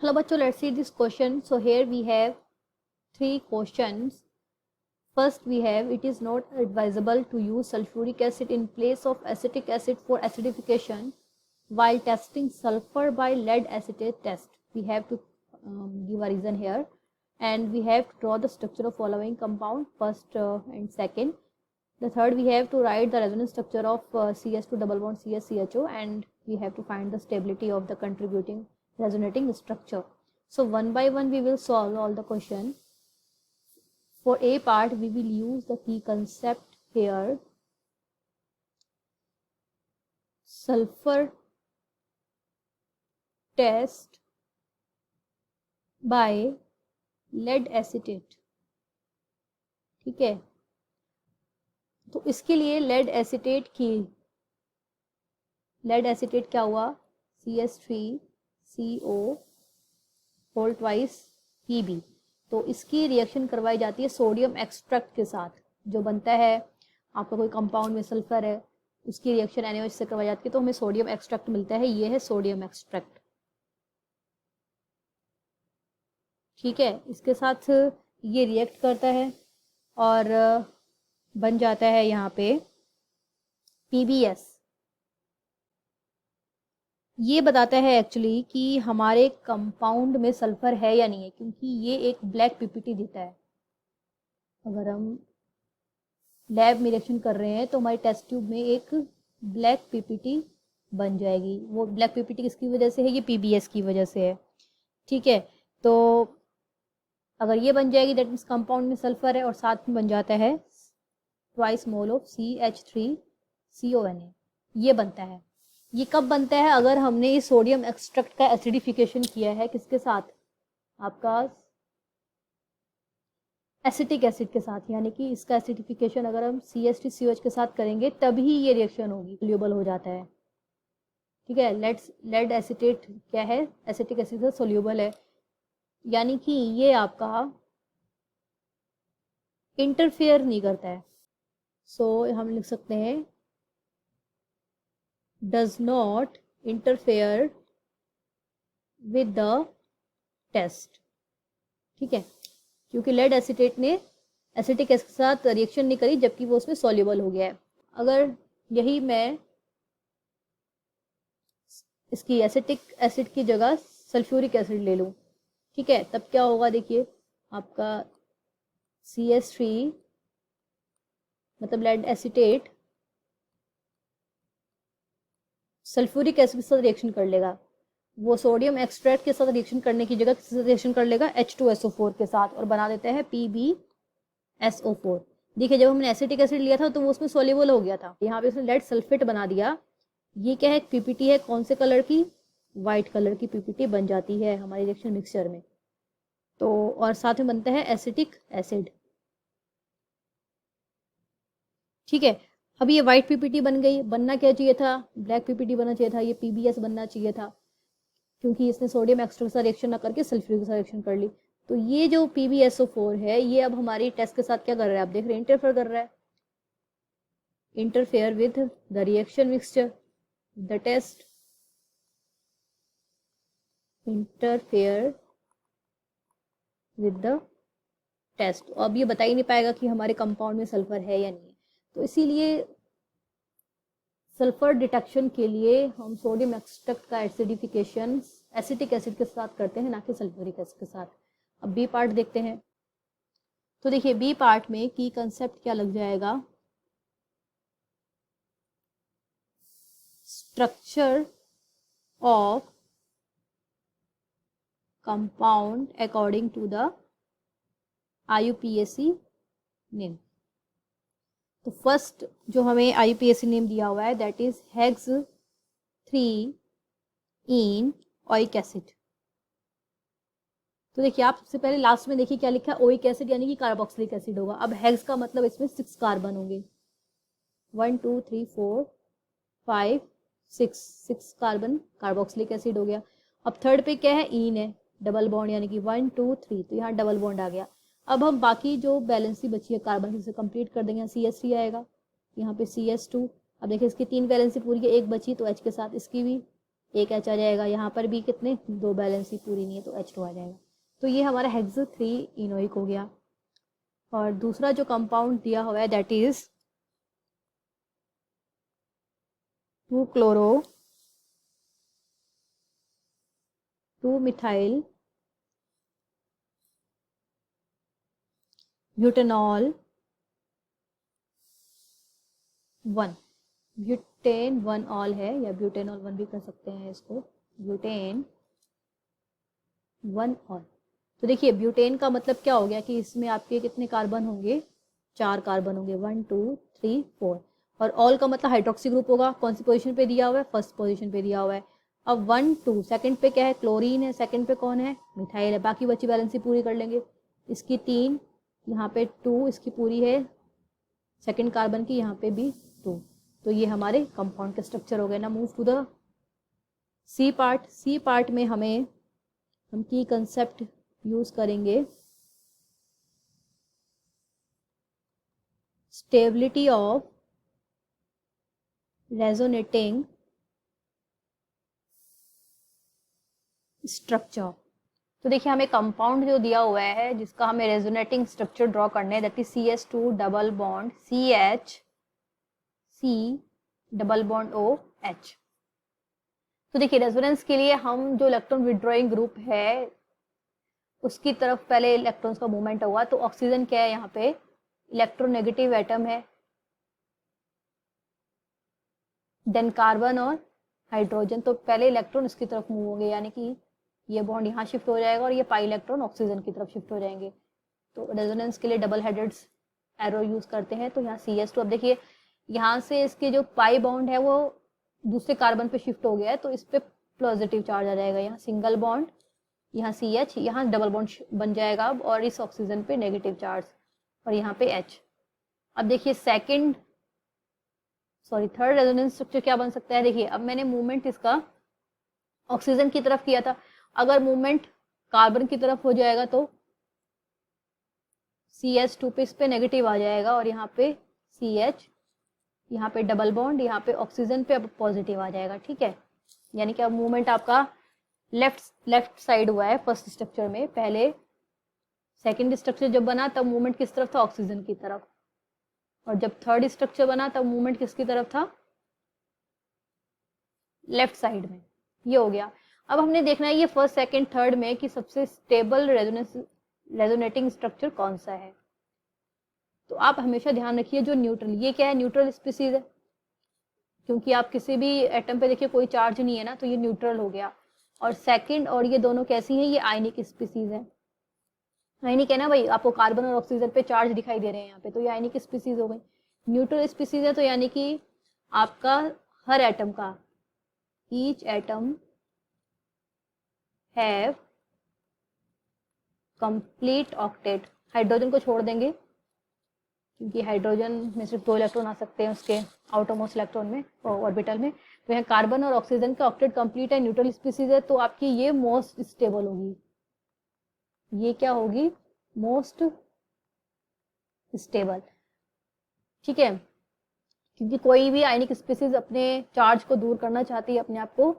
Hello bachcho, let's see this question. So here we have three questions. First we have, it is not advisable to use sulfuric acid in place of acetic acid for acidification while testing sulfur by lead acetate test. We have to give a reason here, and we have to draw the structure of following compound, first and second. The third, we have to write the resonance structure of CS2 double bond CSCHO, and we have to find the stability of the contributing resonating structure. So one by one we will solve all the question. For A part, we will use the key concept here. Sulfur test by lead acetate. ठीक है, तो इसके लिए lead acetate क्या हुआ, CS3CO whole twice Pb. तो इसकी reaction करवाई जाती है सोडियम एक्सट्रैक्ट के साथ. जो बनता है आपका कोई कंपाउंड में सल्फर है, उसकी रिएक्शन NaOH से करवाई जाती है, तो हमें सोडियम एक्सट्रैक्ट मिलता है. ये है सोडियम एक्सट्रैक्ट. ठीक है, इसके साथ ये रिएक्ट करता है और बन जाता है यहाँ पे PbS. ये बताता है एक्चुअली कि हमारे कंपाउंड में सल्फर है या नहीं है, क्योंकि ये एक ब्लैक पीपीटी देता है. अगर हम लैब में रिएक्शन कर रहे हैं तो हमारे टेस्ट ट्यूब में एक ब्लैक पीपीटी बन जाएगी. वो ब्लैक पीपीटी किसकी वजह से है, ये PbS की वजह से है. ठीक है, तो अगर ये बन जाएगी दैट मीन्स कंपाउंड में सल्फर है, और साथ में बन जाता है ट्वाइस मोल ऑफ CH3CONA. ये बनता है. ये कब बनता है, अगर हमने इस सोडियम एक्सट्रैक्ट का एसिडिफिकेशन किया है किसके साथ, आपका एसिटिक एसिड के साथ. यानी कि इसका एसिडिफिकेशन अगर हम CH3COH के साथ करेंगे तभी ये रिएक्शन होगी, सोल्यूबल हो जाता है. ठीक है, लेड एसिटेट क्या है, एसिटिक एसिड से सोल्यूबल है. यानी कि ये आपका इंटरफेयर नहीं करता है. सो हम लिख सकते हैं does not interfere with the test. ठीक है, क्योंकि लेड एसिटेट ने एसिटिक एसिड के साथ रिएक्शन नहीं करी, जबकि वो उसमें सॉल्युबल हो गया है. अगर यही मैं इसकी एसिटिक एसिड की जगह सल्फ्यूरिक एसिड ले लूँ, ठीक है, तब क्या होगा, देखिए आपका CS3 मतलब लेड एसिटेट सल्फ्यूरिक एसिड के साथ रिएक्शन कर लेगा. वो सोडियम एक्सट्रैक्ट के साथ रिएक्शन करने की जगह किसके साथ रिएक्शन कर लेगा, H2SO4 के साथ, और बना देता है PbSO4. देखिए, जब हमने एसिटिक एसिड लिया था तो वो उसमें सोल्यूबल हो गया था. यहाँ पे उसने लेड सल्फेट बना दिया. ये क्या है, पीपीटी है, कौन से कलर की, व्हाइट कलर की पीपीटी बन जाती है हमारे रिएक्शन मिक्सचर में. तो और साथ में बनता है एसिटिक एसिड. ठीक है, अब ये व्हाइट पीपीटी बन गई. बनना क्या चाहिए था, ब्लैक पीपीटी बनना चाहिए था. ये PbS बनना चाहिए था, क्योंकि इसने सोडियम एक्सट्रैक्ट के साथ रिएक्शन ना करके सल्फ्यूरिक के साथ रिएक्शन कर ली. तो ये जो PbSO4 है, ये अब हमारी टेस्ट के साथ क्या कर रहा है, आप देख रहे हैं, इंटरफेयर कर रहा है. Interfere with the reaction mixture, the test interfere with the test. अब ये बता ही नहीं पाएगा कि हमारे कंपाउंड में सल्फर है या नहीं. तो इसीलिए सल्फर डिटेक्शन के लिए हम सोडियम एक्सट्रैक्ट का एसिडिफिकेशन एसिटिक एसिड के साथ करते हैं, ना कि सल्फ्यूरिक एसिड के साथ. अब बी पार्ट देखते हैं. तो देखिए, बी पार्ट में की कंसेप्ट क्या लग जाएगा, structure of compound according to the IUPAC name. तो फर्स्ट जो हमें IUPAC नेम दिया हुआ है that is hex 3 in oic acid. तो देखिए, आप सबसे पहले लास्ट में देखिए क्या लिखा है, ओइक एसिड यानी कि कार्बोक्सिलिक एसिड होगा. अब हेक्स का मतलब इसमें 6 कार्बन होंगे, 1 2 3 4 5 6 कार्बन कार्बोक्सिलिक एसिड हो गया. अब थर्ड पे क्या है, इन है, डबल बॉन्ड, यानी कि 1 2 3, तो यहाँ डबल बॉन्ड आ गया. अब हम बाकी जो बैलेंसी बची है कार्बन से कंप्लीट कर देंगे. CS3 आएगा, यहाँ पे CS2. अब देखिए इसकी 3 वैलेंसी पूरी है, एक बची तो H के साथ इसकी भी एक H आ जाएगा, यहाँ पर भी कितने, 2 बैलेंस ही पूरी नहीं है तो H2 आ जाएगा। तो ये हमारा हेक्स 3 इनोइक हो गया। और दूसरा जो कंपाउंड दिया हुआ है that is 2 chloro 2 methyl butanol 1, butane 1 all है या ब्यूटेनॉल 1 भी कर सकते हैं इसको, ब्यूटेन 1 ऑल। तो देखिए ब्यूटेन का मतलब क्या हो गया कि इसमें आपके कितने कार्बन होंगे, 4 कार्बन होंगे, 1 2 3 4। और ऑल का मतलब हाइड्रोक्सी ग्रुप होगा, कौन सी पोजीशन पे दिया हुआ है, फर्स्ट पोजीशन पे दिया हुआ है। अब 1 2 सेकंड पे क्या है, क्लोरीन है, सेकंड पे कौन है, मिथाइल है, बाकी बची बैलेंस पूरी कर लेंगे। इसकी 3, यहाँ पे 2 इसकी पूरी है, सेकंड कार्बन की यहाँ पे भी 2। तो ये हमारे कंपाउंड के स्ट्रक्चर हो गए ना। Move to the C part. C part में हम की कंसेप्ट यूज करेंगे, स्टेबिलिटी ऑफ रेजोनेटिंग स्ट्रक्चर। तो देखिए हमें कंपाउंड जो दिया हुआ है जिसका हमें रेजोनेटिंग स्ट्रक्चर ड्रॉ करना है that is CH2 double bond CH C double bond OH। तो देखिए रेजोनेंस के लिए हम जो इलेक्ट्रॉन विड्रॉइंग ग्रुप है उसकी तरफ पहले इलेक्ट्रॉन्स का मूवमेंट हुआ। तो ऑक्सीजन क्या है, यहाँ पे इलेक्ट्रोनेगेटिव एटम है, देन कार्बन और हाइड्रोजन। तो पहले इलेक्ट्रॉन इसकी तरफ मूव होंगे, यानी कि ये बॉन्ड यहाँ शिफ्ट हो जाएगा और ये पाई इलेक्ट्रॉन ऑक्सीजन की तरफ शिफ्ट हो जाएंगे। तो रेजोनेंस के लिए डबल हेडेड एरो यूज करते हैं। तो यहाँ CH2, अब देखिए यहाँ से इसके जो पाई बॉन्ड है वो दूसरे कार्बन पे शिफ्ट हो गया है, तो इस पे पॉजिटिव चार्ज आ जाएगा, यहाँ सिंगल बॉन्ड, यहाँ CH, यहाँ डबल बॉन्ड बन जाएगा अब, और इस ऑक्सीजन पे नेगेटिव चार्ज, और यहाँ पे H। अब देखिए थर्ड रेजोनेंस स्ट्रक्चर क्या बन सकता है। देखिए अब मैंने मूवमेंट इसका ऑक्सीजन की तरफ किया था, अगर मूवमेंट कार्बन की तरफ हो जाएगा तो CH2 पे इस पे नेगेटिव आ जाएगा, और यहाँ पे CH, यहाँ पे डबल बॉन्ड, यहाँ पे ऑक्सीजन पे अब पॉजिटिव आ जाएगा। ठीक है, यानी कि अब मूवमेंट आपका लेफ्ट साइड हुआ है फर्स्ट स्ट्रक्चर में। पहले सेकंड स्ट्रक्चर जब बना तब मूवमेंट किस तरफ था, ऑक्सीजन की तरफ, और जब थर्ड स्ट्रक्चर बना तब मूवमेंट किसकी तरफ था, लेफ्ट साइड में। ये हो गया। अब हमने देखना है ये फर्स्ट सेकंड थर्ड में कि सबसे स्टेबल रेजोनेटिंग स्ट्रक्चर कौन सा है। तो आप हमेशा ध्यान रखिए जो न्यूट्रल, ये क्या है, न्यूट्रल स्पीसीज है, क्योंकि आप किसी भी एटम पे देखिए कोई चार्ज नहीं है ना, तो ये न्यूट्रल हो गया। और सेकंड और ये दोनों कैसी हैं, ये आयनिक स्पीसीज है। आयनिक है ना भाई, आपको कार्बन और ऑक्सीजन पे चार्ज दिखाई दे रहे हैं यहाँ पे, तो ये आयनिक स्पीसीज हो गई। न्यूट्रल स्पीसीज है तो यानी कि आपका हर एटम का, each atom have complete octet, hydrogen को छोड़ देंगे क्योंकि हाइड्रोजन में सिर्फ 2 इलेक्ट्रॉन आ सकते हैं उसके आउटरमोस्ट इलेक्ट्रॉन में, ऑर्बिटल में। तो यहाँ कार्बन और ऑक्सीजन का ऑक्टेट कंप्लीट है, न्यूट्रल स्पीसीज है, तो आपकी ये मोस्ट स्टेबल होगी। ये क्या होगी, मोस्ट स्टेबल। ठीक है, क्योंकि कोई भी आयनिक स्पीसीज अपने चार्ज को दूर करना चाहती है, अपने आप को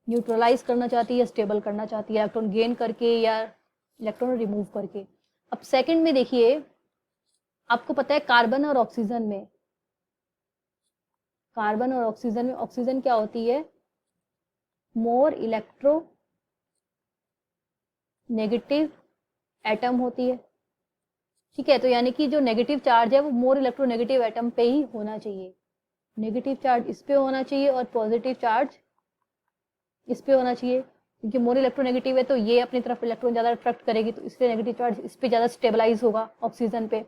न्यूट्रलाइज करना चाहती है, स्टेबल करना चाहती है, इलेक्ट्रॉन गेन करके या इलेक्ट्रॉन रिमूव करके। अब सेकंड में देखिए, आपको पता है कार्बन और ऑक्सीजन में, ऑक्सीजन क्या होती है, मोर इलेक्ट्रो नेगेटिव एटम होती है। ठीक है, तो यानी कि जो नेगेटिव चार्ज है वो मोर इलेक्ट्रोनेगेटिव एटम पे ही होना चाहिए। नेगेटिव चार्ज इस पे होना चाहिए और पॉजिटिव चार्ज इस पे होना चाहिए, क्योंकि मोर इलेक्ट्रोनेगेटिव है तो ये अपनी तरफ इलेक्ट्रॉन ज्यादा अट्रैक्ट करेगी, तो इसलिए नेगेटिव चार्ज इस पे ज्यादा स्टेबलाइज होगा ऑक्सीजन पे।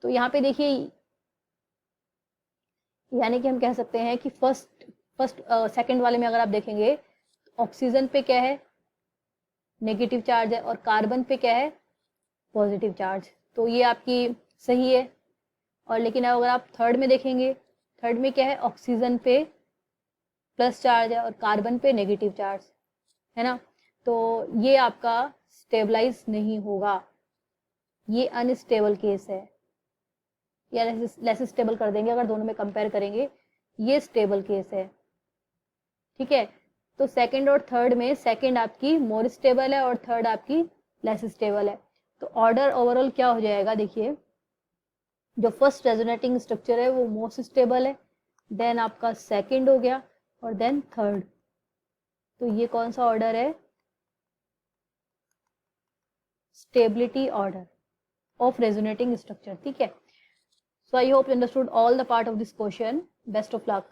तो यहाँ पे देखिए, यानी कि हम कह सकते हैं कि सेकंड वाले में अगर आप देखेंगे, ऑक्सीजन पे क्या है, नेगेटिव चार्ज है, और कार्बन पे क्या है, पॉजिटिव चार्ज। तो ये आपकी सही है। और लेकिन अगर आप थर्ड में देखेंगे, थर्ड में क्या है, ऑक्सीजन पे प्लस चार्ज है और कार्बन पे नेगेटिव चार्ज है ना, तो ये आपका स्टेबलाइज नहीं होगा, ये अनस्टेबल केस है, या लेस स्टेबल कर देंगे अगर दोनों में कंपेयर करेंगे, ये स्टेबल केस है। ठीक है, तो सेकंड और थर्ड में सेकंड आपकी मोर स्टेबल है और थर्ड आपकी लेस स्टेबल है। तो ऑर्डर ओवरऑल क्या हो जाएगा, देखिए जो फर्स्ट रेजोनेटिंग स्ट्रक्चर है वो मोस्ट स्टेबल है, देन आपका सेकंड हो गया और देन थर्ड। तो ये कौन सा ऑर्डर है, stability order of resonating structure, ठीक है। So I hope you understood all the part of this question. Best of luck.